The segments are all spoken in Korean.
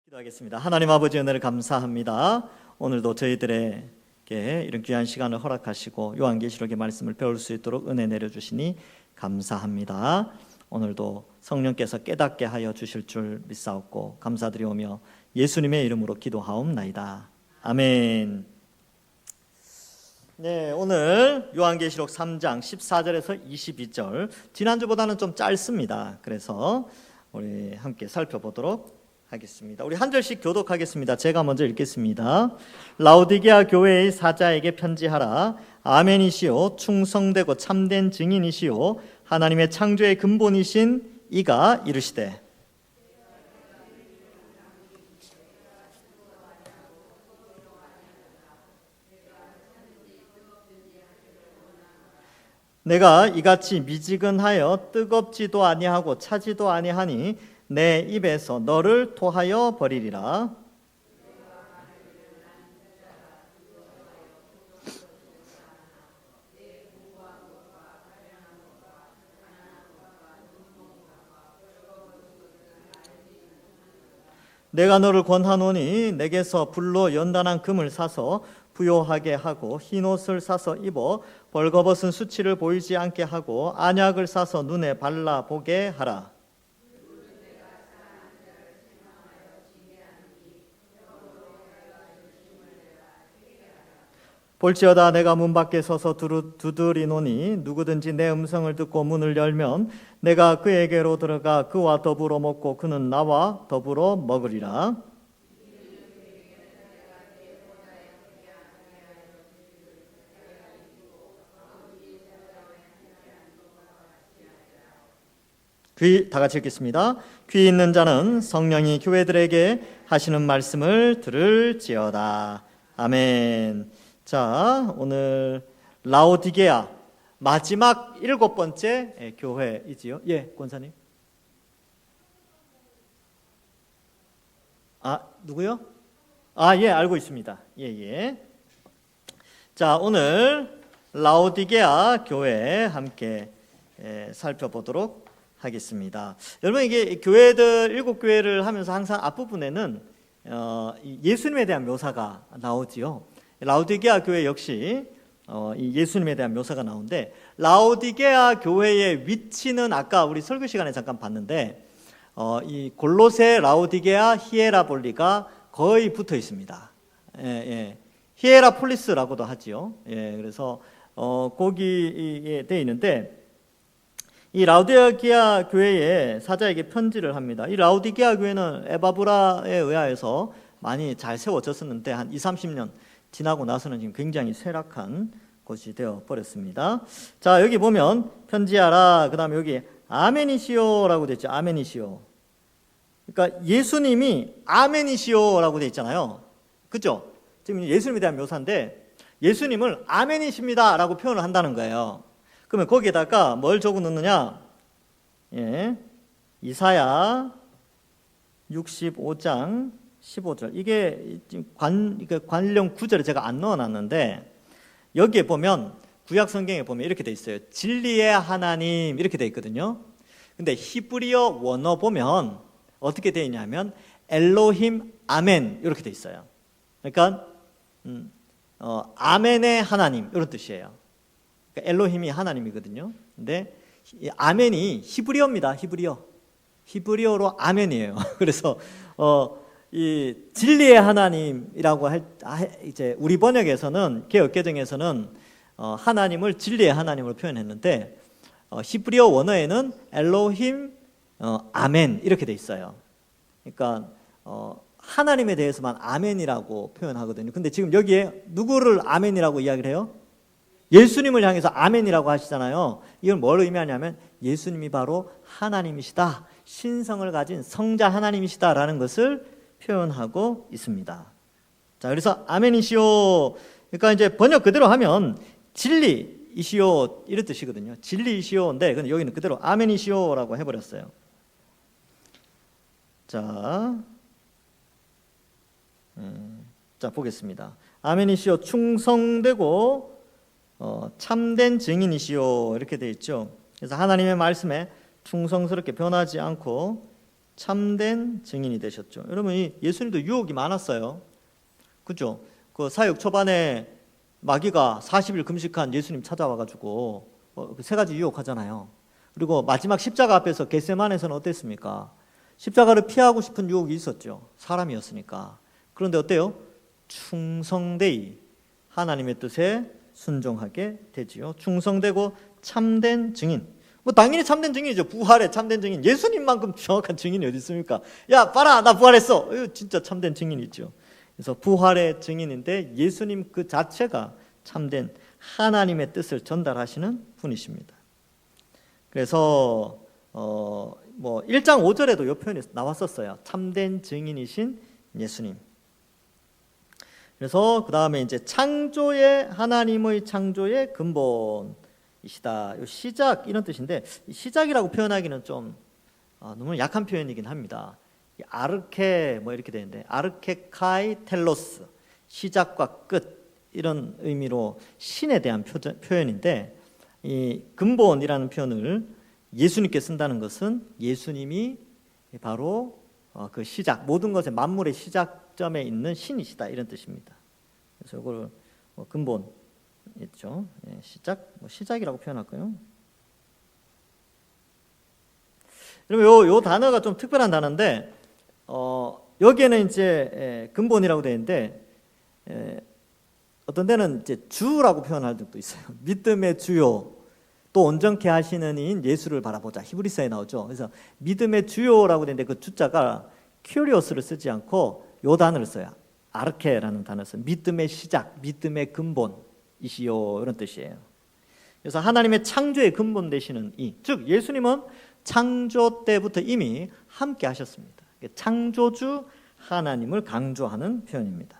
기도하겠습니다. 하나님 아버지 은혜를 감사합니다. 오늘도 저희들에게 이런 귀한 시간을 허락하시고 요한계시록의 말씀을 배울 수 있도록 은혜 내려주시니 감사합니다. 오늘도 성령께서 깨닫게 하여 주실 줄 믿사옵고 감사드리오며 예수님의 이름으로 기도하옵나이다. 아멘. 네, 오늘 요한계시록 3장 14절에서 22절 지난주보다는 좀 짧습니다. 그래서 우리 함께 살펴보도록 하겠습니다. 우리 한 절씩 교독하겠습니다. 제가 먼저 읽겠습니다. 라오디게아 교회의 사자에게 편지하라. 아멘이시오 충성되고 참된 증인이시오 하나님의 창조의 근본이신 이가 이르시되 내가 이같이 미지근하여 뜨겁지도 아니하고 차지도 아니하니 내 입에서 너를 토하여 버리리라. 내가 너를 권하노니 내게서 불로 연단한 금을 사서 부요하게 하고 흰옷을 사서 입어 벌거벗은 수치를 보이지 않게 하고 안약을 사서 눈에 발라 보게 하라. 볼지어다 내가 문 밖에 서서 두드리노니 누구든지 내 음성을 듣고 문을 열면 내가 그에게로 들어가 그와 더불어 먹고 그는 나와 더불어 먹으리라. 다 같이 읽겠습니다. 귀 있는 자는 성령이 교회들에게 하시는 말씀을 들을지어다. 아멘. 자, 오늘 라오디게아 마지막 7번째 교회이지요. 예, 권사님. 누구요? 예, 알고 있습니다. 예. 자, 오늘 라오디게아 교회 함께 살펴보도록 하겠습니다. 여러분, 이게 교회들 7교회를 하면서 항상 앞부분에는 예수님에 대한 묘사가 나오지요. 라오디게아 교회 역시 이 예수님에 대한 묘사가 나오는데 라오디게아 교회의 위치는 아까 우리 설교 시간에 잠깐 봤는데 이 골로새, 라오디게아, 히에라볼리가 거의 붙어 있습니다. 히에라폴리스라고도 하지요. 그래서 거기에 돼 있는데 이 라오디게아 교회의 사자에게 편지를 합니다. 이 라오디게아 교회는 에바브라에 의하여서 많이 잘 세워졌었는데 한 20-30년 지나고 나서는 지금 굉장히 쇠락한 곳이 되어 버렸습니다. 자, 여기 보면 편지하라. 그다음에 여기 아멘이시오라고 되어 있죠. 아멘이시오. 그러니까 예수님이 아멘이시오라고 되어 있잖아요. 그렇죠? 지금 예수님에 대한 묘사인데 예수님을 아멘이십니다라고 표현을 한다는 거예요. 그러면 거기에다가 뭘 적어 놓느냐? 이사야 65장 15절. 이게 관련 구절을 제가 안 넣어놨는데 여기에 보면 구약 성경에 보면 이렇게 돼 있어요. 진리의 하나님 이렇게 돼 있거든요. 근데 히브리어 원어 보면 어떻게 돼 있냐면 엘로힘 아멘 이렇게 돼 있어요. 그러니까 아멘의 하나님 이런 뜻이에요. 그러니까 엘로힘이 하나님이거든요. 근데 아멘이 히브리어입니다. 히브리어로 아멘이에요. 그래서 이 진리의 하나님이라고 이제 우리 번역에서는 개역개정에서는 하나님을 진리의 하나님으로 표현했는데 히브리어 원어에는 엘로힘 아멘 이렇게 돼 있어요. 그러니까 하나님에 대해서만 아멘이라고 표현하거든요. 근데 지금 여기에 누구를 아멘이라고 이야기를 해요? 예수님을 향해서 아멘이라고 하시잖아요. 이건 뭘 의미하냐면 예수님이 바로 하나님이시다, 신성을 가진 성자 하나님이시다라는 것을 표현하고 있습니다. 자, 그래서 아멘이시오. 그러니까 이제 번역 그대로 하면 진리이시오 이런 뜻이거든요. 진리이시오인데 근데 여기는 그대로 아멘이시오라고 해버렸어요. 자, 보겠습니다. 아멘이시오 충성되고 참된 증인이시오 이렇게 되어 있죠. 그래서 하나님의 말씀에 충성스럽게 변하지 않고 참된 증인이 되셨죠. 여러분, 이 예수님도 유혹이 많았어요. 그죠? 그 사역 초반에 마귀가 40일 금식한 예수님 찾아와가지고 그 세 가지 유혹하잖아요. 그리고 마지막 십자가 앞에서 겟세마네에서는 어땠습니까? 십자가를 피하고 싶은 유혹이 있었죠. 사람이었으니까. 그런데 어때요? 충성되이 하나님의 뜻에 순종하게 되지요. 충성되고 참된 증인. 뭐 당연히 참된 증인이죠. 부활의 참된 증인. 예수님만큼 정확한 증인이 어디 있습니까? 야, 봐라, 나 부활했어. 이거 진짜 참된 증인이죠. 그래서 부활의 증인인데 예수님 그 자체가 참된 하나님의 뜻을 전달하시는 분이십니다. 그래서 뭐 1장 5절에도 이 표현이 나왔었어요. 참된 증인이신 예수님. 그래서 그 다음에 이제 창조의 하나님의 창조의 근본이시다. 이 시작 이런 뜻인데 시작이라고 표현하기는 좀 너무 약한 표현이긴 합니다. 아르케 뭐 이렇게 되는데 아르케카이 텔로스 시작과 끝 이런 의미로 신에 대한 표현인데 이 근본이라는 표현을 예수님께 쓴다는 것은 예수님이 바로 그 시작 모든 것의 만물의 시작점에 있는 신이시다 이런 뜻입니다. 그래서 이걸 근본 있죠. 시작 시작이라고 표현할까요? 그러면 요 단어가 좀 특별한 단어인데 여기에는 이제 근본이라고 되어 있는데 어떤 데는 이제 주라고 표현할 적도 있어요. 믿음의 주요 또 온전케 하시는 이인 예수를 바라보자. 히브리서에 나오죠. 그래서 믿음의 주요라고 되는데 그 주자가 큐리오스를 쓰지 않고 요 단어를 써요. 아르케라는 단어를 써요. 믿음의 시작, 믿음의 근본이시요 이런 뜻이에요. 그래서 하나님의 창조의 근본 되시는 이, 즉 예수님은 창조 때부터 이미 함께 하셨습니다. 창조주 하나님을 강조하는 표현입니다.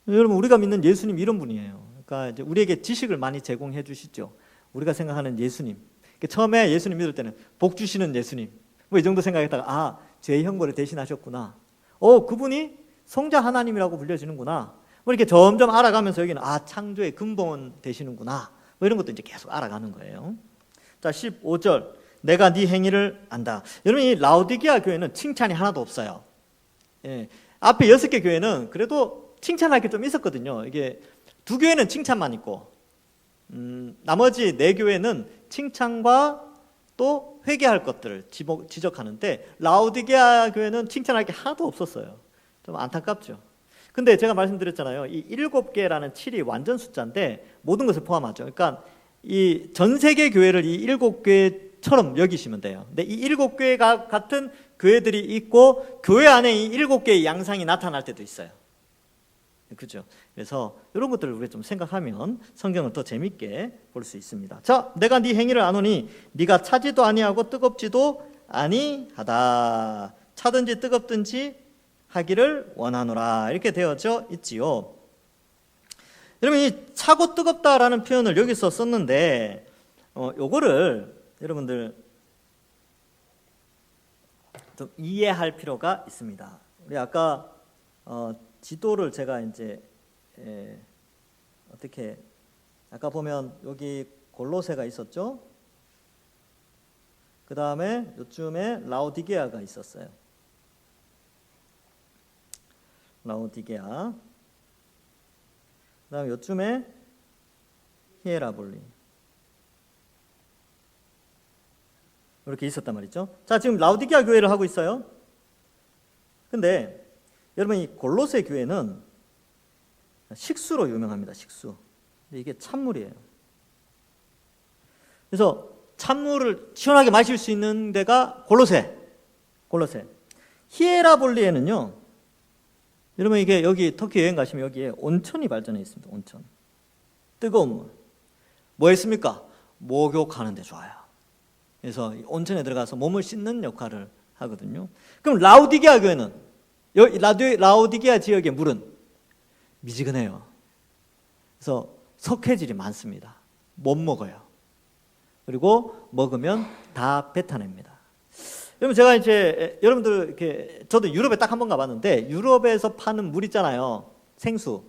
여러분 우리가 믿는 예수님 이런 분이에요. 그러니까 이제 우리에게 지식을 많이 제공해 주시죠. 우리가 생각하는 예수님. 처음에 예수님 믿을 때는 복 주시는 예수님. 뭐 이 정도 생각했다가 죄의 형벌을 대신하셨구나. 그분이 성자 하나님이라고 불려지는구나. 뭐 이렇게 점점 알아가면서 여기는 창조의 근본 되시는구나. 뭐 이런 것도 이제 계속 알아가는 거예요. 자, 15절. 내가 네 행위를 안다. 여러분 이 라오디게아 교회는 칭찬이 하나도 없어요. 예. 앞에 6개 교회는 그래도 칭찬할 게 좀 있었거든요. 이게 2교회는 칭찬만 있고 나머지 4교회는 칭찬과 또 회개할 것들을 지적하는데 라오디게아 교회는 칭찬할 게 하나도 없었어요. 좀 안타깝죠. 근데 제가 말씀드렸잖아요. 이 7개라는 7이 완전 숫자인데 모든 것을 포함하죠. 그러니까 이 전 세계 교회를 이 7교회처럼 여기시면 돼요. 근데 이 7교회가 같은 교회들이 있고 교회 안에 이 7개의 양상이 나타날 때도 있어요. 그죠? 그래서 이런 것들을 우리가 좀 생각하면 성경을 더 재밌게 볼 수 있습니다. 자, 내가 네 행위를 아노니 네가 차지도 아니하고 뜨겁지도 아니하다. 차든지 뜨겁든지 하기를 원하노라. 이렇게 되어져 있지요. 여러분 이 차고 뜨겁다라는 표현을 여기서 썼는데 요거를 여러분들 좀 이해할 필요가 있습니다. 우리 아까 지도를 제가 이제 어떻게 아까 보면 여기 골로새가 있었죠. 그 다음에 요쯤에 라오디게아가 있었어요. 라오디게아. 그 다음에 요쯤에 히에라볼리. 이렇게 있었단 말이죠. 자, 지금 라오디게아 교회를 하고 있어요. 근데 여러분 이 골로새 교회는 식수로 유명합니다. 식수. 근데 이게 찬물이에요. 그래서 찬물을 시원하게 마실 수 있는 데가 골로새. 히에라볼리에는요. 여러분 이게 여기 터키 여행 가시면 여기에 온천이 발전해 있습니다. 온천. 뜨거운 물. 뭐 했습니까? 목욕하는 데 좋아요. 그래서 온천에 들어가서 몸을 씻는 역할을 하거든요. 그럼 라오디게아 교회는 라오디게아 지역의 물은 미지근해요. 그래서 석회질이 많습니다. 못 먹어요. 그리고 먹으면 다 뱉어냅니다. 여러분 제가 이제 여러분들 이렇게 저도 유럽에 딱 한 번 가봤는데 유럽에서 파는 물 있잖아요. 생수.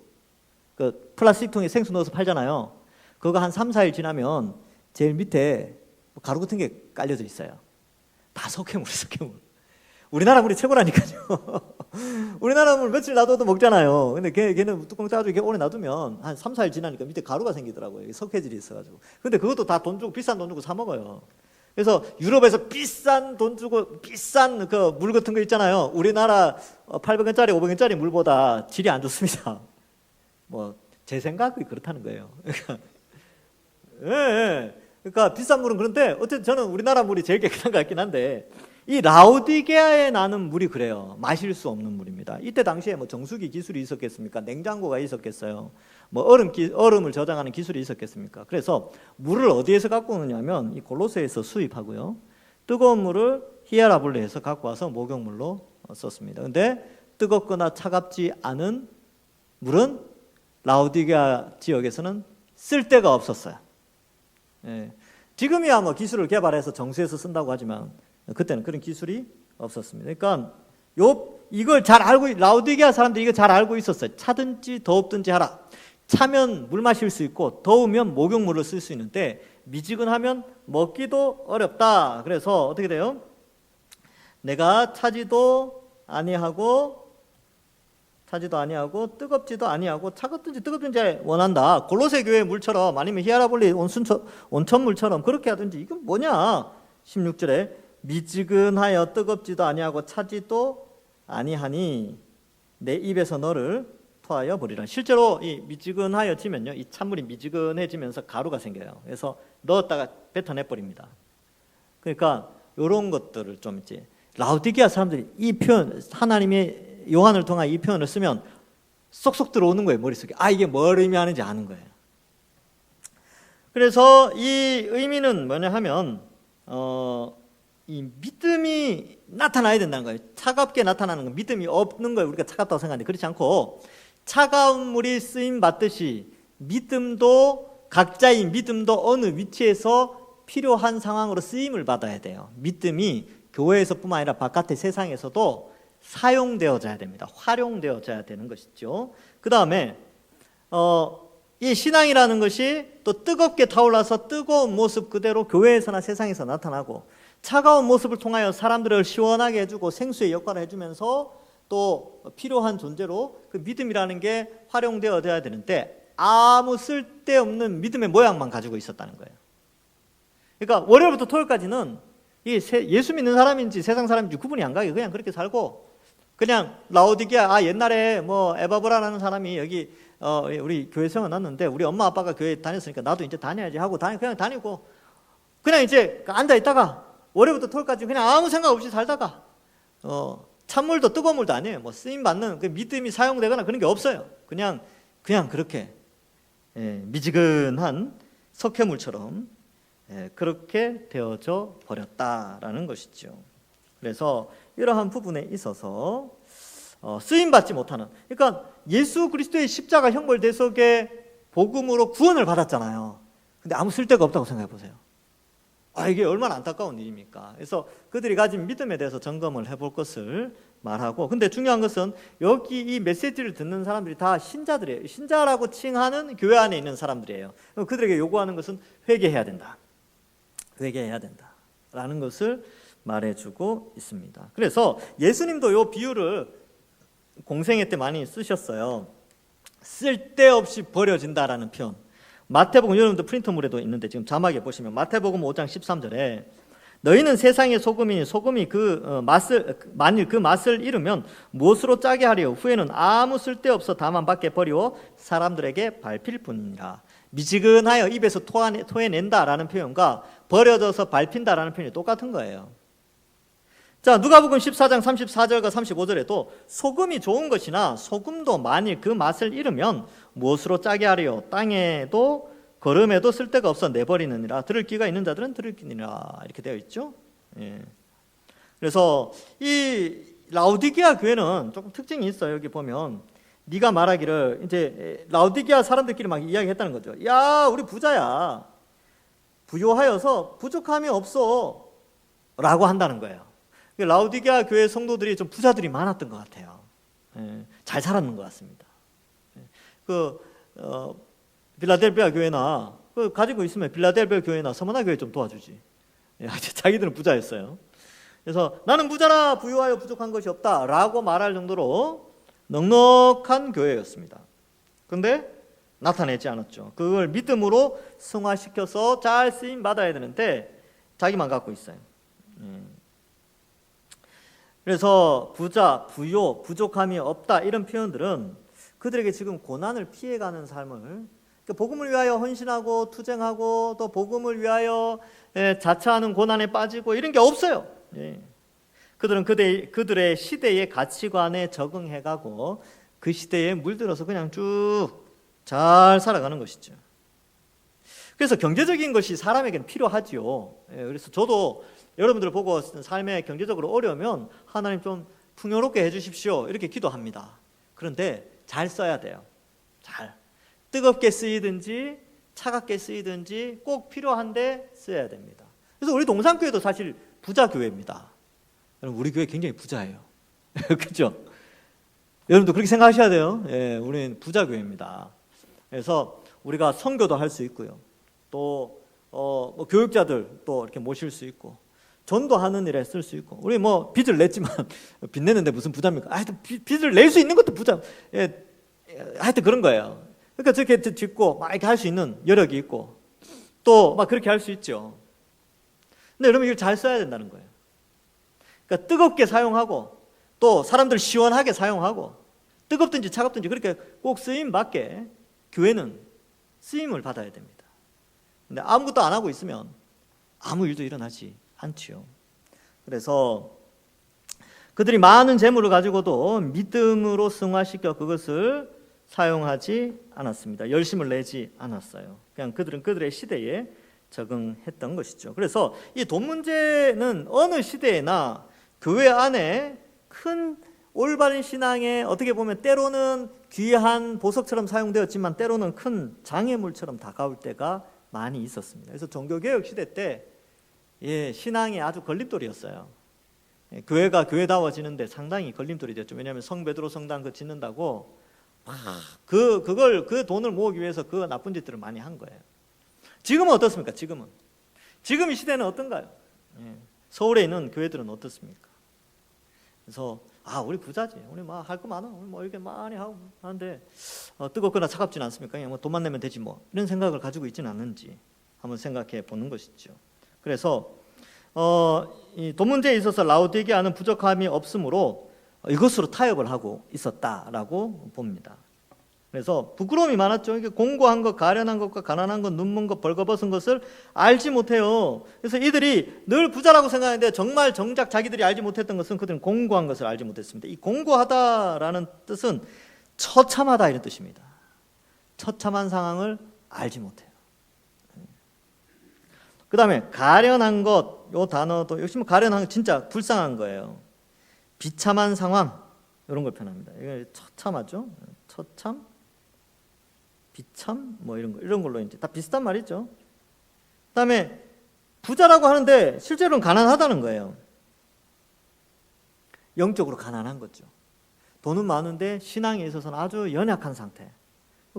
그 플라스틱 통에 생수 넣어서 팔잖아요. 그거 한 3, 4일 지나면 제일 밑에 가루 같은 게 깔려져 있어요. 다 석회물. 우리나라 물이 최고라니까요. 우리나라 물 며칠 놔둬도 먹잖아요. 근데 걔는 뚜껑 짜가지고 이렇게 오래 놔두면 한 3, 4일 지나니까 밑에 가루가 생기더라고요. 석회질이 있어가지고. 근데 그것도 다 돈 주고, 비싼 돈 주고 사 먹어요. 그래서 유럽에서 비싼 돈 주고 비싼 그 물 같은 거 있잖아요. 우리나라 800원짜리 500원짜리 물보다 질이 안 좋습니다. 뭐 제 생각이 그렇다는 거예요. 그러니까 비싼 물은 그런데 어쨌든 저는 우리나라 물이 제일 깨끗한 것 같긴 한데, 이 라오디게아에 나는 물이 그래요. 마실 수 없는 물입니다. 이때 당시에 뭐 정수기 기술이 있었겠습니까? 냉장고가 있었겠어요? 뭐 얼음을 저장하는 기술이 있었겠습니까? 그래서 물을 어디에서 갖고 오느냐면 이 골로새에서 수입하고요. 뜨거운 물을 히에라볼레에서 갖고 와서 목욕물로 썼습니다. 근데 뜨겁거나 차갑지 않은 물은 라오디게아 지역에서는 쓸 데가 없었어요. 예. 지금이야 뭐 기술을 개발해서 정수해서 쓴다고 하지만 그때는 그런 기술이 없었습니다. 그러니까 이걸 잘 알고, 라오디게아 사람들이 이거 잘 알고 있었어요. 차든지 더웁든지 하라. 차면 물 마실 수 있고 더우면 목욕물을 쓸 수 있는데 미지근하면 먹기도 어렵다. 그래서 어떻게 돼요? 내가 차지도 아니하고 뜨겁지도 아니하고 차갑든지 뜨겁든지 원한다. 골로새 교회 물처럼 아니면 히에라볼리 온천물처럼 그렇게 하든지. 이건 뭐냐? 16절에 미지근하여 뜨겁지도 아니하고 차지도 아니하니 내 입에서 너를 토하여 버리라. 실제로 이 미지근하여지면요, 이 찬물이 미지근해지면서 가루가 생겨요. 그래서 넣었다가 뱉어내 버립니다. 그러니까 이런 것들을 좀 이제 라오디게아 사람들이 이 표현, 하나님의 요한을 통한 이 표현을 쓰면 쏙쏙 들어오는 거예요, 머릿속에. 이게 뭘 의미하는지 아는 거예요. 그래서 이 의미는 뭐냐 하면 이 믿음이 나타나야 된다는 거예요. 차갑게 나타나는 건 믿음이 없는 거예요. 우리가 차갑다고 생각하는데 그렇지 않고, 차가운 물이 쓰임 받듯이 각자의 믿음도 어느 위치에서 필요한 상황으로 쓰임을 받아야 돼요. 믿음이 교회에서뿐만 아니라 바깥의 세상에서도 사용되어져야 됩니다. 활용되어져야 되는 것이죠. 그 다음에 이 신앙이라는 것이 또 뜨겁게 타올라서 뜨거운 모습 그대로 교회에서나 세상에서 나타나고, 차가운 모습을 통하여 사람들을 시원하게 해주고 생수의 역할을 해주면서 또 필요한 존재로 그 믿음이라는 게 활용되어져야 되는데, 아무 쓸데없는 믿음의 모양만 가지고 있었다는 거예요. 그러니까 월요일부터 토요일까지는 예수 믿는 사람인지 세상 사람인지 구분이 안 가게 그냥 그렇게 살고, 그냥 라오디게아, 옛날에 뭐 에바브라라는 사람이 여기 우리 교회 세워놨는데 우리 엄마 아빠가 교회 다녔으니까 나도 이제 다녀야지 하고 그냥 다니고, 그냥 이제 앉아 있다가 월요일부터 토요일까지 그냥 아무 생각 없이 살다가 찬물도 뜨거운 물도 아니에요. 뭐 쓰임 받는 그 믿음이 사용되거나 그런 게 없어요. 그냥 그렇게 미지근한 석회물처럼 그렇게 되어져 버렸다라는 것이죠. 그래서 이러한 부분에 있어서 쓰임 받지 못하는, 그러니까 예수 그리스도의 십자가 형벌 대속의 복음으로 구원을 받았잖아요. 근데 아무 쓸데가 없다고 생각해 보세요. 이게 얼마나 안타까운 일입니까? 그래서 그들이 가진 믿음에 대해서 점검을 해볼 것을 말하고, 근데 중요한 것은 여기 이 메시지를 듣는 사람들이 다 신자들이에요. 신자라고 칭하는 교회 안에 있는 사람들이에요. 그들에게 요구하는 것은 회개해야 된다. 회개해야 된다라는 것을 말해주고 있습니다. 그래서 예수님도 이 비유를 공생애 때 많이 쓰셨어요. 쓸데없이 버려진다라는 표현. 마태복음, 여러분들 프린터물에도 있는데 지금 자막에 보시면 마태복음 5장 13절에 너희는 세상의 소금이니 소금이 만일 그 맛을 잃으면 무엇으로 짜게 하리요? 후에는 아무 쓸데없어 다만 밖에 버리고 사람들에게 밟힐 뿐이니라. 미지근하여 입에서 토해낸다라는 표현과 버려져서 밟힌다라는 표현이 똑같은 거예요. 자, 누가복음 14장 34절과 35절에도 소금이 좋은 것이나 소금도 만일 그 맛을 잃으면 무엇으로 짜게 하리요? 땅에도 거름에도 쓸데가 없어 내버리느니라. 들을 귀가 있는 자들은 들을지니라. 이렇게 되어 있죠. 그래서 이 라오디게아 교회는 조금 특징이 있어요. 여기 보면 네가 말하기를, 이제 라오디게아 사람들끼리 막 이야기했다는 거죠. 야, 우리 부자야. 부요하여서 부족함이 없어. 라고 한다는 거예요. 라오디게아 교회 성도들이 좀 부자들이 많았던 것 같아요. 잘 살았는 것 같습니다. 빌라델비아 교회나 가지고 있으면 빌라델비아 교회나 서머나 교회 좀 도와주지. 자기들은 부자였어요. 그래서 나는 부자라 부유하여 부족한 것이 없다라고 말할 정도로 넉넉한 교회였습니다. 그런데 나타내지 않았죠. 그걸 믿음으로 승화시켜서 잘 쓰임 받아야 되는데 자기만 갖고 있어요. 그래서 부자, 부요, 부족함이 없다 이런 표현들은 그들에게 지금 고난을 피해가는 삶을, 복음을 위하여 헌신하고 투쟁하고 또 복음을 위하여 자처하는 고난에 빠지고 이런 게 없어요. 그들은 그들의 시대의 가치관에 적응해가고 그 시대에 물들어서 그냥 쭉 잘 살아가는 것이죠. 그래서 경제적인 것이 사람에게는 필요하지요. 그래서 저도 여러분들 보고 삶에 경제적으로 어려우면 하나님 좀 풍요롭게 해주십시오 이렇게 기도합니다. 그런데 잘 써야 돼요. 잘 뜨겁게 쓰이든지 차갑게 쓰이든지 꼭 필요한데 써야 됩니다. 그래서 우리 동산교회도 사실 부자 교회입니다. 여러분 우리 교회 굉장히 부자예요. 그렇죠? 여러분도 그렇게 생각하셔야 돼요. 우리는 부자 교회입니다. 그래서 우리가 선교도 할 수 있고요. 또 뭐 교육자들 또 이렇게 모실 수 있고 전도하는 일에 쓸 수 있고, 우리 뭐 빚을 냈지만 빚 내는데 무슨 부자입니까? 하여튼 빚을 낼 수 있는 것도 부자. 하여튼 그런 거예요. 그러니까 저렇게 짓고 막 이렇게 할 수 있는 여력이 있고 또 막 그렇게 할 수 있죠. 근데 여러분 이걸 잘 써야 된다는 거예요. 그러니까 뜨겁게 사용하고 또 사람들 시원하게 사용하고 뜨겁든지 차갑든지 그렇게 꼭 쓰임 받게 교회는 쓰임을 받아야 됩니다. 근데 아무것도 안 하고 있으면 아무 일도 일어나지 않지요. 그래서 그들이 많은 재물을 가지고도 믿음으로 승화시켜 그것을 사용하지 않았습니다. 열심을 내지 않았어요. 그냥 그들은 그들의 시대에 적응했던 것이죠. 그래서 이 돈 문제는 어느 시대에나 교회 안에 큰 올바른 신앙에 어떻게 보면 때로는 귀한 보석처럼 사용되었지만 때로는 큰 장애물처럼 다가올 때가 많이 있었습니다. 그래서 종교개혁 시대 때 신앙이 아주 걸림돌이었어요. 교회가 교회다워지는데 상당히 걸림돌이 됐죠. 왜냐하면 성베드로 성당 그 짓는다고 그 돈을 모으기 위해서 그 나쁜 짓들을 많이 한 거예요. 지금은 어떻습니까? 지금 이 시대는 어떤가요? 서울에 있는 교회들은 어떻습니까? 그래서 우리 부자지, 우리 막 할 거 많아, 우리 뭐 이렇게 많이 하고 하는데 뜨겁거나 차갑진 않습니까? 그냥 뭐 돈만 내면 되지 뭐 이런 생각을 가지고 있지는 않는지 한번 생각해 보는 것이죠. 그래서 이 돈 문제에 있어서 라오디게아는 부족함이 없으므로 이것으로 타협을 하고 있었다라고 봅니다. 그래서 부끄러움이 많았죠. 이게 공고한 것, 가련한 것과 가난한 것, 눈먼 것, 벌거벗은 것을 알지 못해요. 그래서 이들이 늘 부자라고 생각하는데 정말 정작 자기들이 알지 못했던 것은 그들은 공고한 것을 알지 못했습니다. 이 공고하다라는 뜻은 처참하다 이런 뜻입니다. 처참한 상황을 알지 못해요. 그 다음에 가련한 것, 이 단어도 역시 뭐 가련한 거 진짜 불쌍한 거예요. 비참한 상황 이런 걸 표현합니다. 이게 처참하죠. 처참, 비참 뭐 이런 걸로 이제 다 비슷한 말이죠. 그다음에 부자라고 하는데 실제로는 가난하다는 거예요. 영적으로 가난한 거죠. 돈은 많은데 신앙에 있어서는 아주 연약한 상태.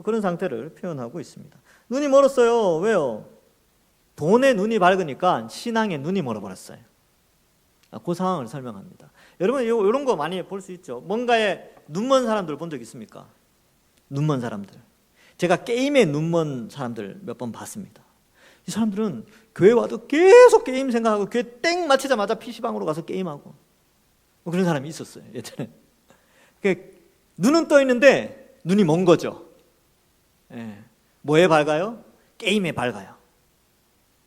그런 상태를 표현하고 있습니다. 눈이 멀었어요. 왜요? 돈에 눈이 밝으니까 신앙에 눈이 멀어버렸어요. 그 상황을 설명합니다. 여러분 이런 거 많이 볼 수 있죠. 뭔가에 눈먼 사람들 본 적 있습니까? 눈먼 사람들. 제가 게임에 눈먼 사람들 몇 번 봤습니다. 이 사람들은 교회 와도 계속 게임 생각하고 교회 땡 맞히자마자 PC방으로 가서 게임하고 그런 사람이 있었어요. 예전에. 눈은 떠 있는데 눈이 먼 거죠. 뭐에 밝아요? 게임에 밝아요.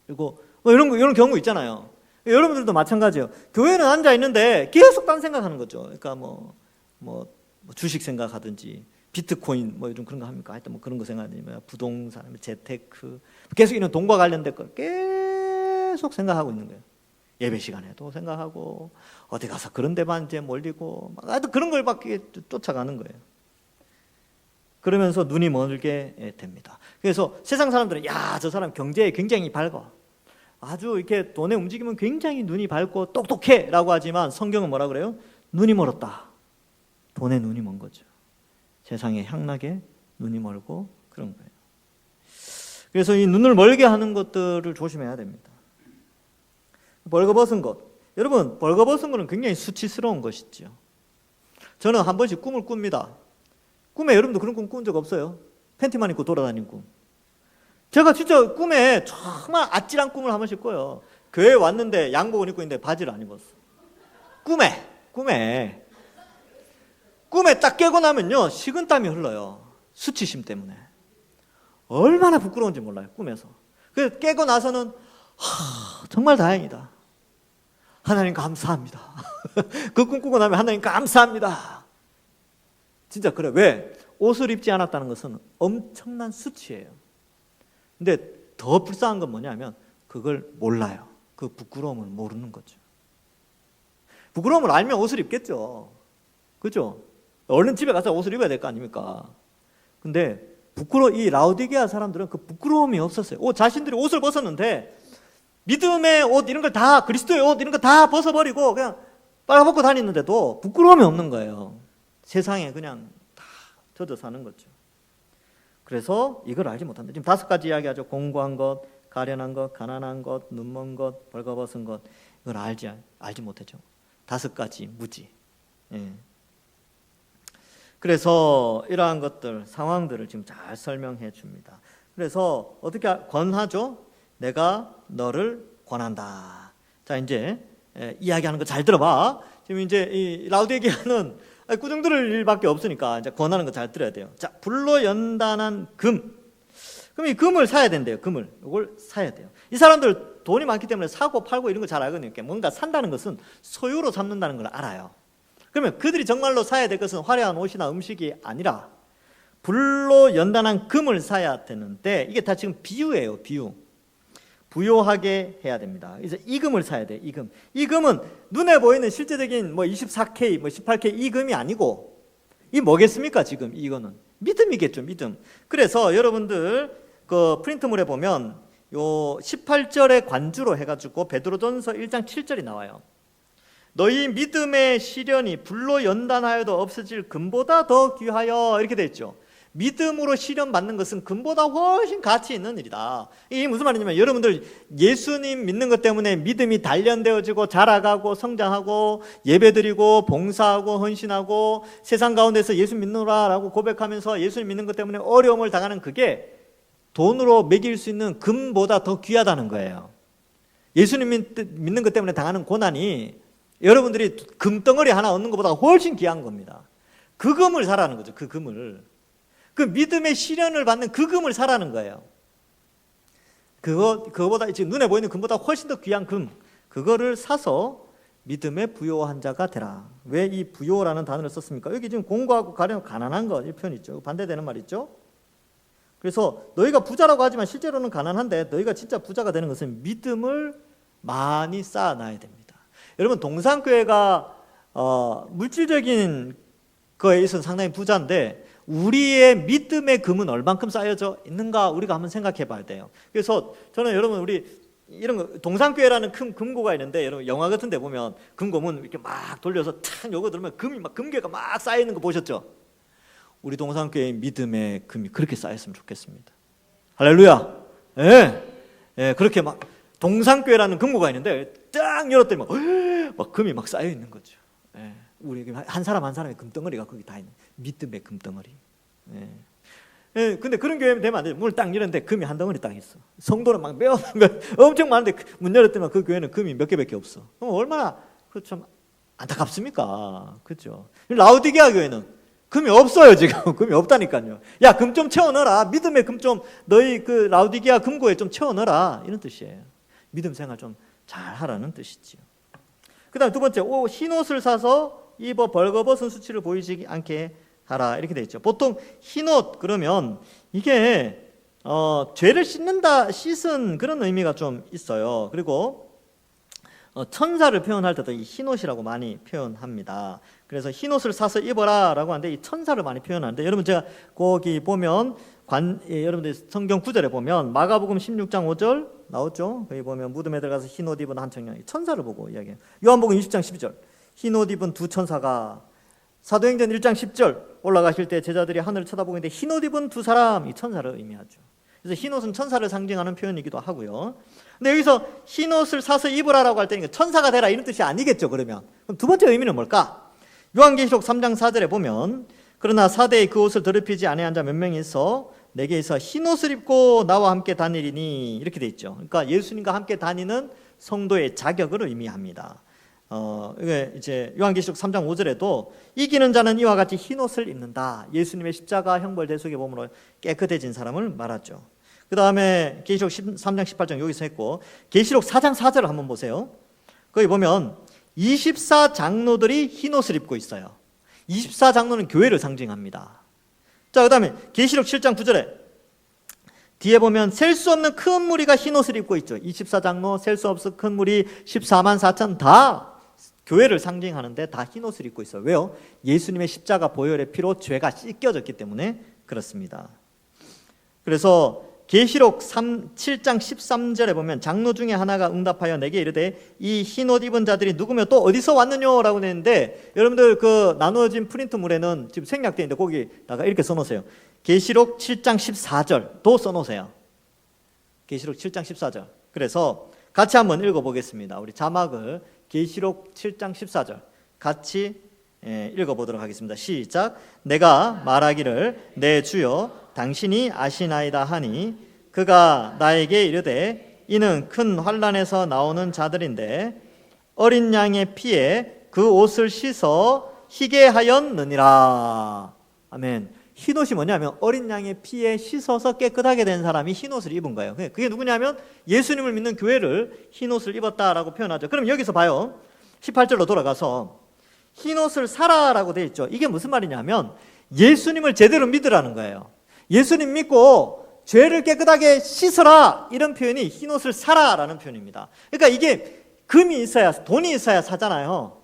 그리고 이런 경우 있잖아요. 여러분들도 마찬가지예요. 교회는 앉아 있는데 계속 딴 생각하는 거죠. 그러니까 뭐 주식 생각하든지 비트코인 뭐 요즘 그런 거 합니까? 하여튼 뭐 그런 거 생각하든지 부동산, 재테크 계속 이런 돈과 관련된 걸 계속 생각하고 있는 거예요. 예배 시간에도 생각하고 어디 가서 그런 데만 이제 몰리고 하여튼 그런 걸 막 쫓아가는 거예요. 그러면서 눈이 멀게 됩니다. 그래서 세상 사람들은 저 사람 경제에 굉장히 밝아. 아주 이렇게 돈에 움직이면 굉장히 눈이 밝고 똑똑해 라고 하지만 성경은 뭐라 그래요? 눈이 멀었다. 돈에 눈이 먼 거죠. 세상에 향락에 눈이 멀고 그런 거예요. 그래서 이 눈을 멀게 하는 것들을 조심해야 됩니다. 벌거벗은 것. 여러분, 벌거벗은 거는 굉장히 수치스러운 것이죠. 저는 한 번씩 꿈을 꿉니다. 꿈에 여러분도 그런 꿈 꾼 적 없어요? 팬티만 입고 돌아다니는 꿈. 제가 진짜 꿈에 정말 아찔한 꿈을 한 번씩 꿔요. 교회에 왔는데 양복을 입고 있는데 바지를 안 입었어. 꿈에 딱 깨고 나면요, 식은땀이 흘러요. 수치심 때문에. 얼마나 부끄러운지 몰라요, 꿈에서. 그래서 깨고 나서는 정말 다행이다. 하나님 감사합니다. 그 꿈 꾸고 나면 하나님 감사합니다. 진짜 그래. 왜? 옷을 입지 않았다는 것은 엄청난 수치예요. 근데 더 불쌍한 건 뭐냐면 그걸 몰라요. 그 부끄러움을 모르는 거죠. 부끄러움을 알면 옷을 입겠죠. 그렇죠? 얼른 집에 가서 옷을 입어야 될 거 아닙니까? 근데 이 라오디게아 사람들은 그 부끄러움이 없었어요. 자신들이 옷을 벗었는데 믿음의 옷 이런 걸 다, 그리스도의 옷 이런 거 다 벗어버리고 그냥 빨아벗고 다니는데도 부끄러움이 없는 거예요. 세상에 그냥 다 젖어 사는 거죠. 그래서 이걸 알지 못한다. 지금 5가지 이야기하죠. 공고한 것, 가련한 것, 가난한 것, 눈먼 것, 벌거벗은 것. 이걸 알지 못했죠. 5가지 무지. 예. 그래서 이러한 것들, 상황들을 지금 잘 설명해 줍니다. 그래서 어떻게 권하죠? 내가 너를 권한다. 자, 이제 이야기하는 거 잘 들어봐. 지금 이제 이 라오디게아는 꾸중 들을 일밖에 없으니까 이제 권하는 거 잘 들어야 돼요. 자, 불로 연단한 금. 그럼 이 금을 사야 된대요. 금을. 이걸 사야 돼요. 이 사람들 돈이 많기 때문에 사고 팔고 이런 거 잘 알거든요. 뭔가 산다는 것은 소유로 삼는다는 걸 알아요. 그러면 그들이 정말로 사야 될 것은 화려한 옷이나 음식이 아니라 불로 연단한 금을 사야 되는데 이게 다 지금 비유예요. 비유. 부요하게 해야 됩니다. 이제 이 금을 사야 돼. 이 금. 이 금은 눈에 보이는 실제적인 24K, 18K 이 금이 아니고 이 뭐겠습니까? 지금 이거는 믿음이겠죠. 믿음. 그래서 여러분들 그 프린트물에 보면 요 18절의 관주로 해가지고 베드로전서 1장 7절이 나와요. 너희 믿음의 시련이 불로 연단하여도 없어질 금보다 더 귀하여 이렇게 돼 있죠. 믿음으로 시련 받는 것은 금보다 훨씬 가치 있는 일이다. 이게 무슨 말이냐면 여러분들 예수님 믿는 것 때문에 믿음이 단련되어지고 자라가고 성장하고 예배드리고 봉사하고 헌신하고 세상 가운데서 예수 믿노라라고 고백하면서 예수님 믿는 것 때문에 어려움을 당하는 그게 돈으로 매길 수 있는 금보다 더 귀하다는 거예요. 예수님 믿는 것 때문에 당하는 고난이 여러분들이 금덩어리 하나 얻는 것보다 훨씬 귀한 겁니다. 그 금을 사라는 거죠. 그 금을. 그 믿음의 시련을 받는 그 금을 사라는 거예요. 그거보다 지금 눈에 보이는 금보다 훨씬 더 귀한 금. 그거를 사서 믿음의 부요한 자가 되라. 왜 이 부요라는 단어를 썼습니까? 여기 지금 공고하고 가난한 것 이 표현 있죠. 반대되는 말 있죠. 그래서 너희가 부자라고 하지만 실제로는 가난한데 너희가 진짜 부자가 되는 것은 믿음을 많이 쌓아놔야 됩니다. 여러분 동산교회가 물질적인 거에 있어서 상당히 부자인데 우리의 믿음의 금은 얼만큼 쌓여져 있는가 우리가 한번 생각해 봐야 돼요. 그래서 저는 여러분 우리 이런 거 동산교회라는 큰 금고가 있는데 여러분 영화 같은 데 보면 금고문 이렇게 막 돌려서 탁 요거 들으면 금괴가 막 쌓여 있는 거 보셨죠? 우리 동산교회의 믿음의 금이 그렇게 쌓였으면 좋겠습니다. 할렐루야. 예, 그렇게 막 동산교회라는 금고가 있는데 딱 열었더니 막 금이 막 쌓여 있는 거죠. 예. 우리 한 사람 한 사람의 금덩어리가 거기 다 있는 믿음의 금덩어리. 예. 근데 그런 교회 되면 안 돼요. 문을 딱 열었는데 금이 한 덩어리 딱 있어. 성도는 막 엄청 많은데 문 열었더니 그 교회는 금이 몇 개밖에 없어. 그럼 얼마나 참 안타깝습니까? 그렇죠. 라오디게아 교회는 금이 없어요. 지금 금이 없다니까요. 야, 금 좀 채워 넣어라. 믿음의 금 좀 너희 그 라오디게아 금고에 좀 채워 넣어라. 이런 뜻이에요. 믿음 생활 좀 잘 하라는 뜻이지요. 그다음 두 번째, 흰 옷을 사서 입어 벌거벗은 수치를 보이지 않게 하라 이렇게 돼 있죠. 보통 흰 옷 그러면 이게 죄를 씻은 그런 의미가 좀 있어요. 그리고 천사를 표현할 때도 이 흰 옷이라고 많이 표현합니다. 그래서 흰 옷을 사서 입어라라고 하는데 이 천사를 많이 표현하는데 여러분 제가 거기 보면 여러분들 성경 구절에 보면 마가복음 16장 5절 나오죠. 거기 보면 무덤에 들어가서 흰 옷 입은 한 청년이 천사를 보고 이야기해요. 요한복음 20장 12절 흰 옷 입은 두 천사가 사도행전 1장 10절 올라가실 때 제자들이 하늘을 쳐다보고 있는데 흰 옷 입은 두 사람 이 천사를 의미하죠. 그래서 흰 옷은 천사를 상징하는 표현이기도 하고요. 근데 여기서 흰 옷을 사서 입으라라고 할 때니까 천사가 되라 이런 뜻이 아니겠죠. 그러면 그럼 두 번째 의미는 뭘까? 요한계시록 3장 4절에 보면 그러나 사대에 그 옷을 더럽히지 아니한 자 몇 명이 있어 내게서 흰 옷을 입고 나와 함께 다니리니 이렇게 돼 있죠. 그러니까 예수님과 함께 다니는 성도의 자격을 의미합니다. 이게 이제 요한계시록 3장 5절에도 이기는 자는 이와 같이 흰 옷을 입는다. 예수님의 십자가 형벌 대속의 몸으로 깨끗해진 사람을 말하죠. 그 다음에 계시록 3장 18장 여기서 했고 계시록 4장 4절을 한번 보세요. 거기 보면 24장로들이 흰 옷을 입고 있어요. 24장로는 교회를 상징합니다. 자, 그 다음에 계시록 7장 9절에 뒤에 보면 셀 수 없는 큰 무리가 흰 옷을 입고 있죠. 24장로, 셀 수 없는 큰 무리 14만 4천 다 교회를 상징하는데 다 흰 옷을 입고 있어요. 왜요? 예수님의 십자가 보혈의 피로 죄가 씻겨졌기 때문에 그렇습니다. 그래서 계시록 7장 13절에 보면 장로 중에 하나가 응답하여 내게 이르되 이 흰 옷 입은 자들이 누구며 또 어디서 왔느냐라고 했는데 여러분들 그 나누어진 프린트물에는 지금 생략되어 있는데 거기다가 이렇게 써놓으세요. 계시록 7장 14절도 써놓으세요. 계시록 7장 14절. 그래서 같이 한번 읽어보겠습니다. 우리 자막을 계시록 7장 14절 같이 읽어보도록 하겠습니다. 시작. 내가 말하기를 내 주여 당신이 아시나이다 하니 그가 나에게 이르되 이는 큰 환난에서 나오는 자들인데 어린 양의 피에 그 옷을 씻어 희게 하였느니라. 아멘. 흰옷이 뭐냐면 어린 양의 피에 씻어서 깨끗하게 된 사람이 흰옷을 입은 거예요. 그게 누구냐면 예수님을 믿는 교회를 흰옷을 입었다라고 표현하죠. 그럼 여기서 봐요. 18절로 돌아가서 흰옷을 사라라고 되어 있죠. 이게 무슨 말이냐면 예수님을 제대로 믿으라는 거예요. 예수님 믿고 죄를 깨끗하게 씻어라 이런 표현이 흰옷을 사라라는 표현입니다. 그러니까 이게 금이 있어야 돈이 있어야 사잖아요.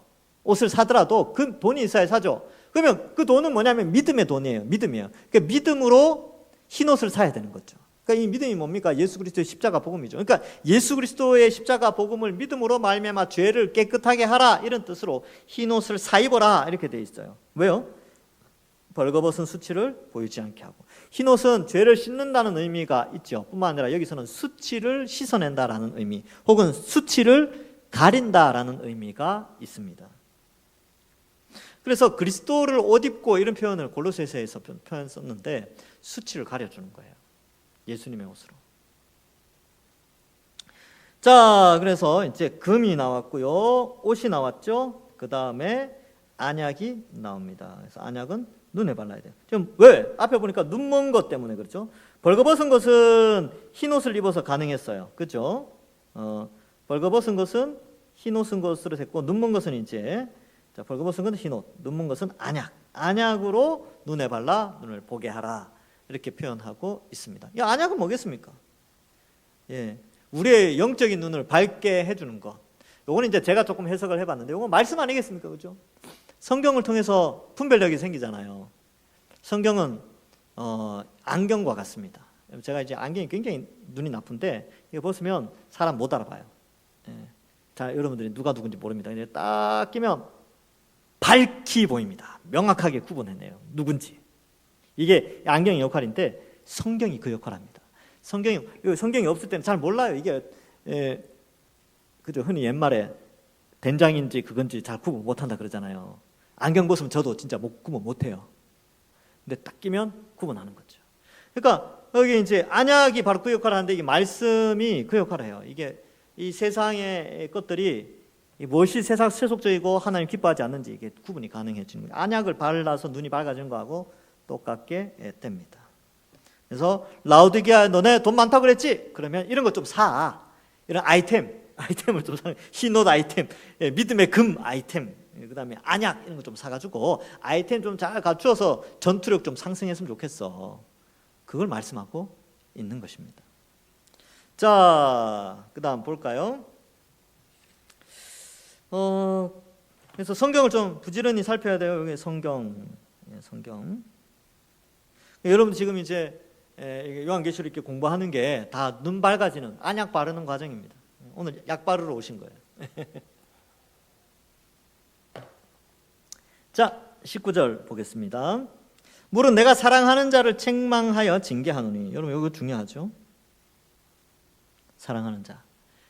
옷을 사더라도 돈이 있어야 사죠. 그러면 그 돈은 뭐냐면 믿음의 돈이에요. 믿음이에요. 그러니까 믿음으로 흰옷을 사야 되는 거죠. 그러니까 이 믿음이 뭡니까? 예수 그리스도의 십자가 복음이죠. 그러니까 예수 그리스도의 십자가 복음을 믿음으로 말미암아 죄를 깨끗하게 하라 이런 뜻으로 흰옷을 사 입어라 이렇게 돼 있어요. 왜요? 벌거벗은 수치를 보이지 않게 하고 흰옷은 죄를 씻는다는 의미가 있죠. 뿐만 아니라 여기서는 수치를 씻어낸다라는 의미 혹은 수치를 가린다라는 의미가 있습니다. 그래서 그리스도를 옷 입고 이런 표현을 골로새서에서 표현 썼는데 수치를 가려주는 거예요. 예수님의 옷으로. 자, 그래서 이제 금이 나왔고요. 옷이 나왔죠. 그 다음에 안약이 나옵니다. 그래서 안약은 눈에 발라야 돼요. 지금 왜? 앞에 보니까 눈 먼 것 때문에 그렇죠. 벌거벗은 것은 흰 옷을 입어서 가능했어요. 그렇죠? 벌거벗은 것은 흰 옷은 것으로 됐고 눈 먼 것은 이제 자, 벌거벗은 것은 흰 옷, 눈 먼 것은 안약. 안약으로 눈에 발라 눈을 보게 하라. 이렇게 표현하고 있습니다. 이 안약은 뭐겠습니까? 예, 우리의 영적인 눈을 밝게 해주는 것. 요거는 이제 제가 조금 해석을 해봤는데, 요거 말씀 아니겠습니까, 그죠? 성경을 통해서 분별력이 생기잖아요. 성경은 안경과 같습니다. 제가 이제 안경이 굉장히 눈이 나쁜데 이거 벗으면 사람 못 알아봐요. 예. 자, 여러분들이 누가 누군지 모릅니다. 근데 딱 끼면 밝히 보입니다. 명확하게 구분해내요. 누군지. 이게 안경의 역할인데 성경이 그 역할합니다. 성경이 없을 때는 잘 몰라요. 이게 그죠? 흔히 옛말에 된장인지 그건지 잘 구분 못한다 그러잖아요. 안경 벗으면 저도 진짜 구분 못해요. 근데 딱 끼면 구분하는 거죠. 그러니까 여기 이제 안약이 바로 그 역할을 하는데 이 말씀이 그 역할을 해요. 이게 이 세상의 것들이 무엇이 세상 세속적이고 하나님 기뻐하지 않는지 이게 구분이 가능해지는 거예요. 안약을 발라서 눈이 밝아지는 거하고 똑같게 됩니다. 그래서 라우디게아 너네 돈 많다고 그랬지? 그러면 이런 것 좀 사. 이런 아이템을 좀 사. 흰옷 아이템, 믿음의 금 아이템, 그 다음에 안약 이런 거 좀 사가지고 아이템 좀 잘 갖추어서 전투력 좀 상승했으면 좋겠어. 그걸 말씀하고 있는 것입니다. 자, 그 다음 볼까요? 그래서 성경을 좀 부지런히 살펴야 돼요. 여기 성경. 여러분 지금 이제 요한계시록 이렇게 공부하는 게 다 눈 밝아지는 안약 바르는 과정입니다. 오늘 약 바르러 오신 거예요. 자, 19절 보겠습니다. 물은 내가 사랑하는 자를 책망하여 징계하노니. 여러분 이거 중요하죠. 사랑하는 자.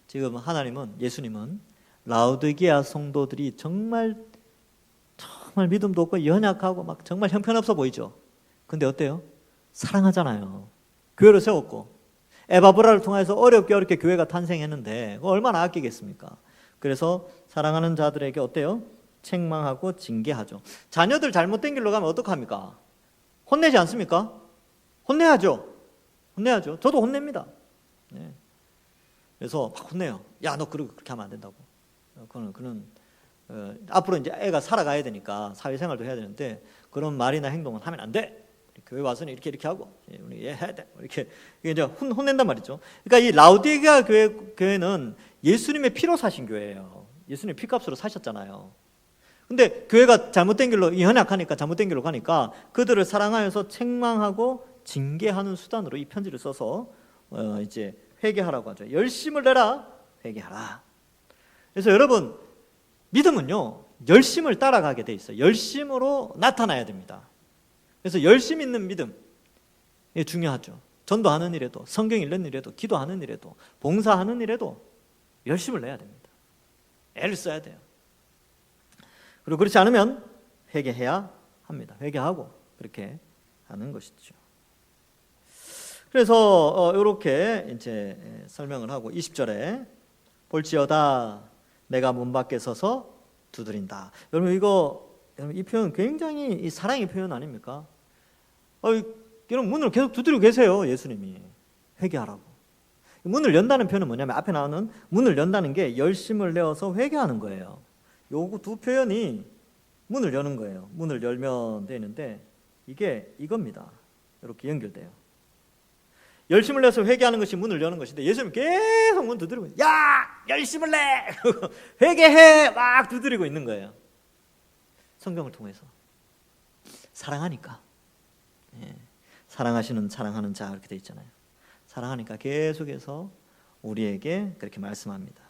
지금 하나님은, 예수님은 라오디게아 성도들이 정말 믿음도 없고 연약하고 막 정말 형편없어 보이죠. 근데 어때요? 사랑하잖아요. 교회를 세웠고 에바브라를 통해서 어렵게 교회가 탄생했는데 얼마나 아끼겠습니까? 그래서 사랑하는 자들에게 어때요? 책망하고 징계하죠. 자녀들 잘못된 길로 가면 어떡합니까? 혼내지 않습니까? 혼내야죠. 저도 혼냅니다. 네. 그래서 막 혼내요. 야, 너 그렇게 하면 안 된다고. 그는 앞으로 이제 애가 살아가야 되니까 사회생활도 해야 되는데 그런 말이나 행동은 하면 안 돼. 교회 와서는 이렇게 하고 우리 얘 해야 돼. 이렇게 이제 혼낸단 말이죠. 그러니까 이 라오디게아 교회는 예수님의 피로 사신 교회예요. 예수님 피값으로 사셨잖아요. 근데 교회가 잘못된 길로, 연약하니까 잘못된 길로 가니까 그들을 사랑하여서 책망하고 징계하는 수단으로 이 편지를 써서 이제 회개하라고 하죠. 열심을 내라, 회개하라. 그래서 여러분, 믿음은요, 열심을 따라가게 돼 있어요. 열심으로 나타나야 됩니다. 그래서 열심 있는 믿음, 이게 중요하죠. 전도하는 일에도, 성경 읽는 일에도, 기도하는 일에도, 봉사하는 일에도 열심을 내야 됩니다. 애를 써야 돼요. 그리고 그렇지 않으면 회개해야 합니다. 회개하고 그렇게 하는 것이죠. 그래서 이렇게 이제 설명을 하고 20절에 볼지어다 내가 문 밖에 서서 두드린다. 여러분 이 표현 굉장히 이 사랑의 표현 아닙니까? 여러분 문을 계속 두드리고 계세요. 예수님이 회개하라고. 문을 연다는 표현은 뭐냐면 앞에 나오는 문을 연다는 게 열심을 내어서 회개하는 거예요. 요 두 표현이 문을 여는 거예요. 문을 열면 되는데 이게 이겁니다. 이렇게 연결돼요. 열심을 내서 회개하는 것이 문을 여는 것인데 예수님 계속 문 두드리고 야 열심을 내 회개해 막 두드리고 있는 거예요. 성경을 통해서 사랑하니까 사랑하시는 사랑하는 자 이렇게 돼 있잖아요. 사랑하니까 계속해서 우리에게 그렇게 말씀합니다.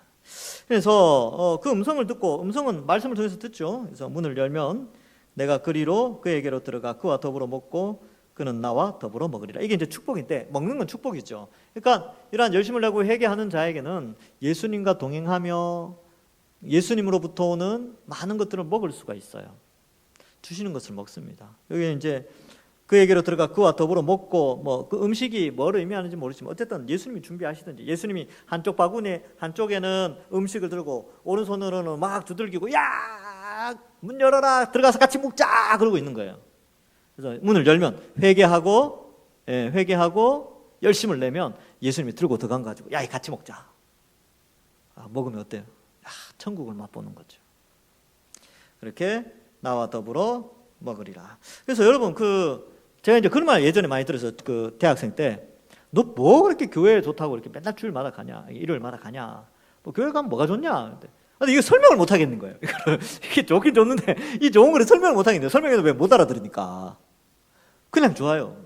그래서 그 음성을 듣고 음성은 말씀을 통해서 듣죠. 그래서 문을 열면 내가 그리로 그에게로 들어가 그와 더불어 먹고 그는 나와 더불어 먹으리라. 이게 이제 축복인데 먹는 건 축복이죠. 그러니까 이러한 열심을 내고 회개하는 자에게는 예수님과 동행하며 예수님으로부터 오는 많은 것들을 먹을 수가 있어요. 주시는 것을 먹습니다. 여기 이제 그에게로 들어가 그와 더불어 먹고 뭐 그 음식이 뭐를 의미하는지 모르지만 어쨌든 예수님이 준비하시든지 예수님이 한쪽 바구니 한쪽에는 음식을 들고 오른손으로는 막 두들기고 야 문 열어라 들어가서 같이 먹자 그러고 있는 거예요. 그래서 문을 열면 회개하고 열심을 내면 예수님이 들고 들어간 거 가지고 야 이 같이 먹자. 먹으면 어때요? 천국을 맛보는 거죠. 그렇게 나와 더불어 먹으리라. 그래서 여러분 제가 이제 그런 말 예전에 많이 들어서 그 대학생 때 너 뭐 그렇게 교회 좋다고 이렇게 맨날 주일마다 가냐 일요일마다 가냐 뭐 교회 가면 뭐가 좋냐 근데 이거 설명을 못 하겠는 거예요. 이게 좋긴 좋는데 이 좋은 거를 설명을 못 하겠는데 설명해도 왜 못 알아들으니까 그냥 좋아요.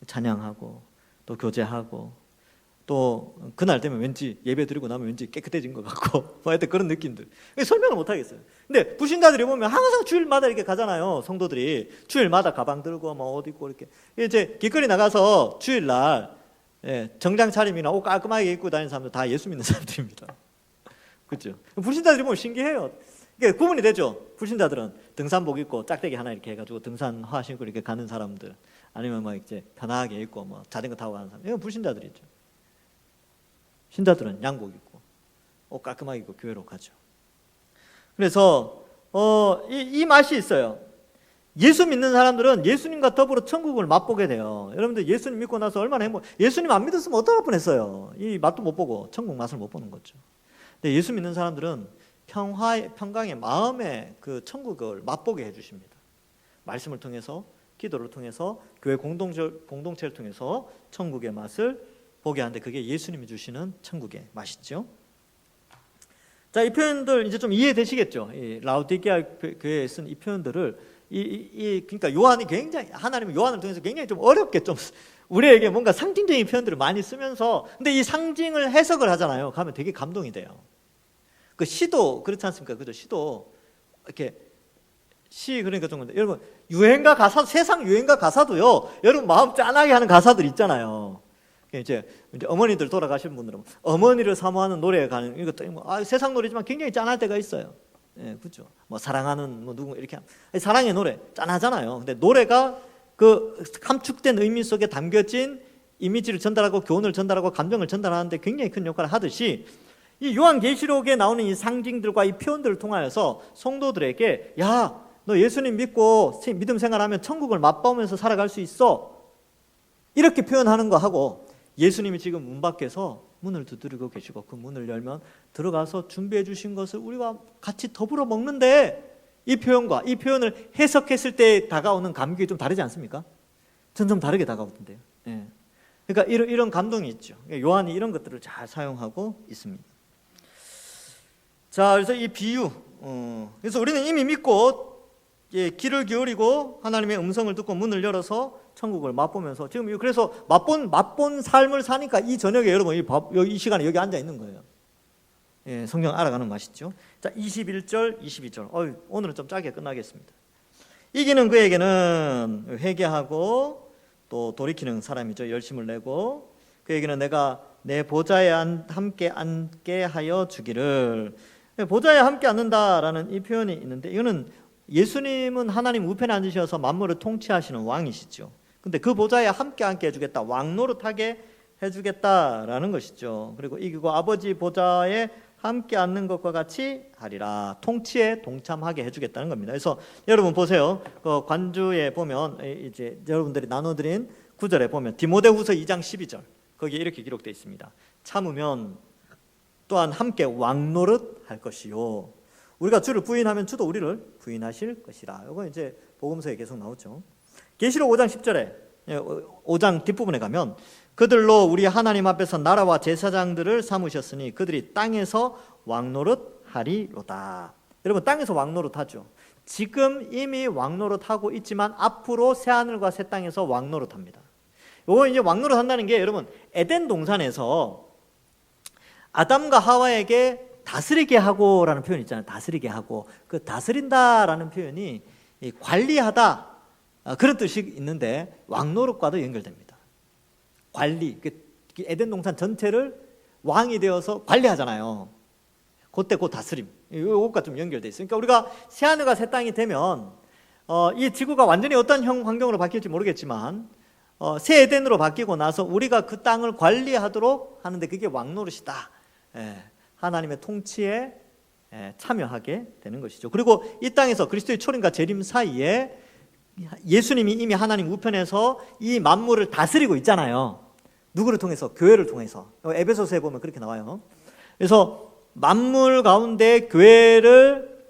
찬양하고 또 교제하고 또 그날 되면 왠지 예배 드리고 나면 왠지 깨끗해진 것 같고 하여튼 그런 느낌들 설명을 못 하겠어요. 근데 불신자들이 보면 항상 주일마다 이렇게 가잖아요. 성도들이 주일마다 가방 들고 뭐 옷 입고 이렇게 이제 길거리 나가서 주일날 정장 차림이나 옷 깔끔하게 입고 다니는 사람들 다 예수 믿는 사람들입니다. 그렇죠? 불신자들이 보면 신기해요. 이게 구분이 되죠. 불신자들은 등산복 입고 짝대기 하나 이렇게 해가지고 등산화 신고 이렇게 가는 사람들 아니면 막 이제 편하게 입고 뭐 자전거 타고 가는 사람 이건 불신자들이죠. 신자들은 양복 입고 옷 깔끔하게 입고 교회로 가죠. 그래서 이 맛이 있어요. 예수 믿는 사람들은 예수님과 더불어 천국을 맛보게 돼요. 여러분들 예수님 믿고 나서 얼마나 예수님 안 믿었으면 어떡할 뻔했어요. 이 맛도 못 보고 천국 맛을 못 보는 거죠. 근데 예수 믿는 사람들은 평강의 마음의 그 천국을 맛보게 해주십니다. 말씀을 통해서 기도를 통해서 교회 공동체를 통해서 천국의 맛을 보게 하는데 그게 예수님이 주시는 천국의 맛이죠. 자, 이 표현들 이제 좀 이해되시겠죠? 이 라오디게아 교회에 쓴 이 표현들을 그러니까 요한이 하나님은 요한을 통해서 굉장히 좀 어렵게 좀 우리에게 뭔가 상징적인 표현들을 많이 쓰면서 근데 이 상징을 해석을 하잖아요. 가면 되게 감동이 돼요. 그 시도 그렇지 않습니까? 그죠? 시도 이렇게 그러니까 좀 여러분 유행가 가사 세상 유행가 가사도요. 여러분 마음 짠하게 하는 가사들 있잖아요. 이제 어머니들 돌아가신 분들은 어머니를 사모하는 노래에 가는 이것도 세상 노래지만 굉장히 짠할 때가 있어요. 예, 그렇죠. 뭐 사랑하는 뭐 누구 이렇게 사랑의 노래 짠하잖아요. 근데 노래가 그 감축된 의미 속에 담겨진 이미지를 전달하고 교훈을 전달하고 감정을 전달하는데 굉장히 큰 역할을 하듯이 이 요한계시록에 나오는 이 상징들과 이 표현들을 통하여서 성도들에게 야, 너 예수님 믿고 믿음 생활하면 천국을 맛보면서 살아갈 수 있어. 이렇게 표현하는 거 하고 예수님이 지금 문 밖에서 문을 두드리고 계시고 그 문을 열면 들어가서 준비해 주신 것을 우리와 같이 더불어 먹는데 이 표현과 이 표현을 해석했을 때 다가오는 감격이 좀 다르지 않습니까? 전 좀 다르게 다가오던데요. 예. 그러니까 이런 감동이 있죠. 요한이 이런 것들을 잘 사용하고 있습니다. 자, 그래서 이 비유, 그래서 우리는 이미 믿고 귀를 기울이고 하나님의 음성을 듣고 문을 열어서 천국을 맛보면서 지금 그래서 맛본 삶을 사니까 이 저녁에 여러분 이 시간에 여기 앉아 있는 거예요. 예, 성경 알아가는 맛이죠. 자, 21절, 22절. 오늘은 좀 짧게 끝나겠습니다. 이기는 그에게는 회개하고 또 돌이키는 사람이죠. 열심을 내고 그에게는 내가 내 보좌에 함께 앉게 하여 주기를. 보좌에 함께 앉는다라는 이 표현이 있는데 이거는 예수님은 하나님 우편에 앉으셔서 만물을 통치하시는 왕이시죠. 근데 그 보좌에 함께 앉게 해주겠다, 왕노릇하게 해주겠다라는 것이죠. 그리고 이기고 아버지 보좌에 함께 앉는 것과 같이 하리라, 통치에 동참하게 해주겠다는 겁니다. 그래서 여러분 보세요. 그 관주에 보면 이제 여러분들이 나눠드린 구절에 보면 디모데후서 2장 12절 거기에 이렇게 기록되어 있습니다. 참으면 또한 함께 왕노릇 할 것이요. 우리가 주를 부인하면 주도 우리를 부인하실 것이라. 이거 이제 복음서에 계속 나오죠. 계시록 5장 10절에 5장 뒷부분에 가면 그들로 우리 하나님 앞에서 나라와 제사장들을 삼으셨으니 그들이 땅에서 왕노릇 하리로다. 여러분 땅에서 왕노릇 하죠. 지금 이미 왕노릇 하고 있지만 앞으로 새 하늘과 새 땅에서 왕노릇 합니다. 이거 이제 왕노릇 한다는 게 여러분 에덴 동산에서 아담과 하와에게 다스리게 하고라는 표현 있잖아요. 다스리게 하고 그 다스린다라는 표현이 관리하다 그런 뜻이 있는데 왕노릇과도 연결됩니다. 관리, 에덴 동산 전체를 왕이 되어서 관리하잖아요. 그때 그 다스림, 이것과 좀 연결돼 있어요. 그러니까 우리가 새 하늘과 새 땅이 되면 이 지구가 완전히 어떤 환경으로 바뀔지 모르겠지만 새 에덴으로 바뀌고 나서 우리가 그 땅을 관리하도록 하는데 그게 왕노릇이다. 하나님의 통치에 참여하게 되는 것이죠. 그리고 이 땅에서 그리스도의 초림과 재림 사이에 예수님이 이미 하나님 우편에서 이 만물을 다스리고 있잖아요. 누구를 통해서? 교회를 통해서. 에베소서에 보면 그렇게 나와요. 그래서 만물 가운데 교회를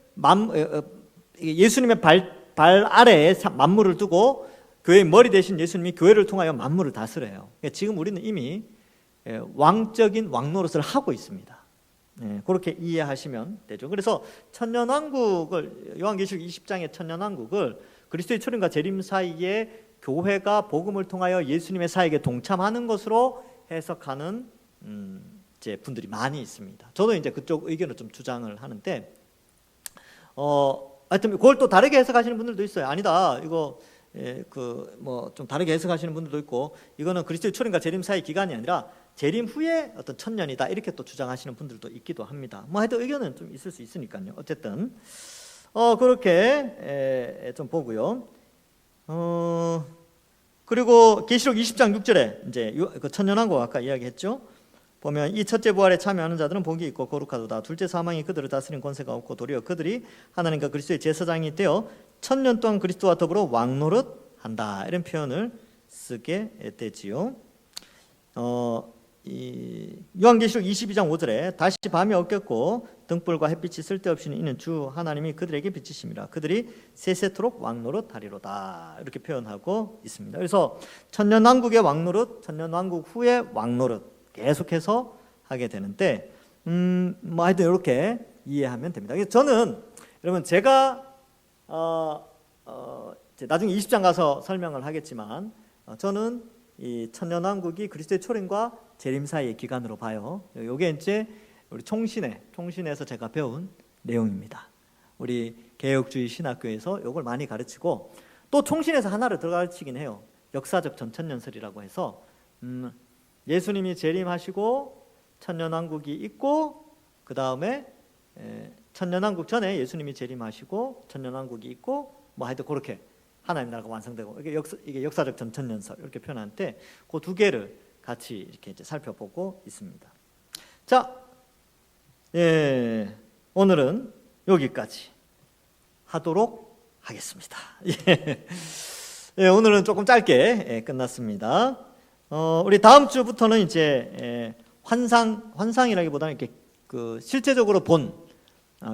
예수님의 발 아래에 만물을 두고 교회의 머리 대신 예수님이 교회를 통하여 만물을 다스려요. 지금 우리는 이미 왕적인 왕노릇을 하고 있습니다. 그렇게 이해하시면 되죠. 그래서 천년왕국을 요한계시록 20장의 천년왕국을 그리스도의 초림과 재림 사이에 교회가 복음을 통하여 예수님의 사역에 동참하는 것으로 해석하는 이제 분들이 많이 있습니다. 저도 이제 그쪽 의견을 좀 주장을 하는데, 하여튼 그걸 또 다르게 해석하시는 분들도 있어요. 아니다, 이거 뭐 좀 다르게 해석하시는 분들도 있고, 이거는 그리스도의 초림과 재림 사이 기간이 아니라 재림 후에 어떤 천년이다 이렇게 또 주장하시는 분들도 있기도 합니다. 뭐 하여튼 의견은 좀 있을 수 있으니까요. 어쨌든 그렇게 좀 보고요. 그리고 계시록 20장 6절에 이제 그 천년왕국 아까 이야기했죠. 보면 이 첫째 부활에 참여하는 자들은 복이 있고 거룩하도다. 둘째 사망이 그들을 다스린 권세가 없고 도리어 그들이 하나님과 그리스도의 제사장이 되어 천년 동안 그리스도와 더불어 왕노릇 한다. 이런 표현을 쓰게 되지요. 이 요한계시록 22장 5절에 다시 밤이 없겠고 등불과 햇빛이 쓸데없이는 이는 주 하나님이 그들에게 비치심이라. 그들이 세세토록 왕노릇 하리로다. 이렇게 표현하고 있습니다. 그래서 천년왕국의 왕노릇, 천년왕국 후에 왕노릇 계속해서 하게 되는데 뭐 하여튼 이렇게 이해하면 됩니다. 그래서 저는 여러분 제가 나중에 20장 가서 설명을 하겠지만 저는 이 천년왕국이 그리스도의 초림과 재림 사이의 기간으로 봐요. 이게 이제 우리 총신에서 제가 배운 내용입니다. 우리 개혁주의 신학교에서 이걸 많이 가르치고 또 총신에서 하나를 더 가르치긴 해요. 역사적 전천년설이라고 해서 예수님이 재림하시고 천년왕국이 있고 그 다음에 천년왕국 전에 예수님이 재림하시고 천년왕국이 있고 뭐 하여튼 그렇게 하나님 나라가 완성되고 이게 역사적 전천년설 이렇게 표현할 때 그 두 개를 같이 이렇게 이제 살펴보고 있습니다. 자, 오늘은 여기까지 하도록 하겠습니다. 오늘은 조금 짧게 끝났습니다. 우리 다음 주부터는 이제 환상이라기보다는 이렇게 그 실제적으로 본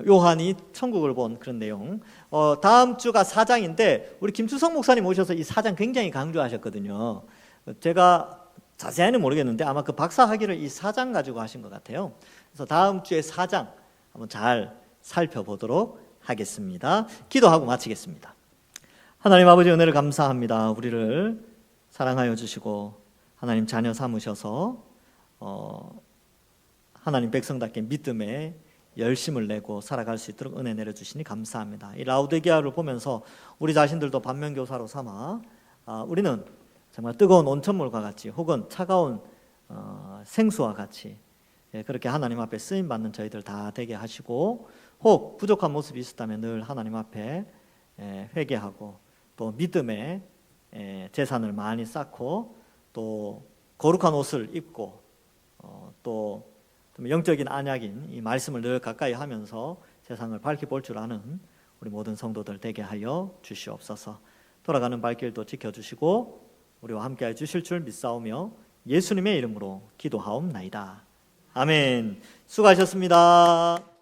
요한이 천국을 본 그런 내용. 다음 주가 4장인데 우리 김추성 목사님 오셔서 이 4장 굉장히 강조하셨거든요. 제가 자세히는 모르겠는데 아마 그 박사 학위를 이 4장 가지고 하신 것 같아요. 그래서 다음 주에 4장 한번 잘 살펴보도록 하겠습니다. 기도하고 마치겠습니다. 하나님 아버지 은혜를 감사합니다. 우리를 사랑하여 주시고 하나님 자녀 삼으셔서 하나님 백성답게 믿음에 열심을 내고 살아갈 수 있도록 은혜 내려주시니 감사합니다. 이 라우디게아를 보면서 우리 자신들도 반면교사로 삼아 우리는 정말 뜨거운 온천물과 같이 혹은 차가운 생수와 같이 그렇게 하나님 앞에 쓰임받는 저희들 다 되게 하시고 혹 부족한 모습이 있었다면 늘 하나님 앞에 회개하고 또 믿음의 재산을 많이 쌓고 또 거룩한 옷을 입고 또 영적인 안약인 이 말씀을 늘 가까이 하면서 세상을 밝히 볼 줄 아는 우리 모든 성도들 되게 하여 주시옵소서. 돌아가는 발길도 지켜주시고 우리와 함께해 주실 줄 믿사오며 예수님의 이름으로 기도하옵나이다. 아멘. 수고하셨습니다.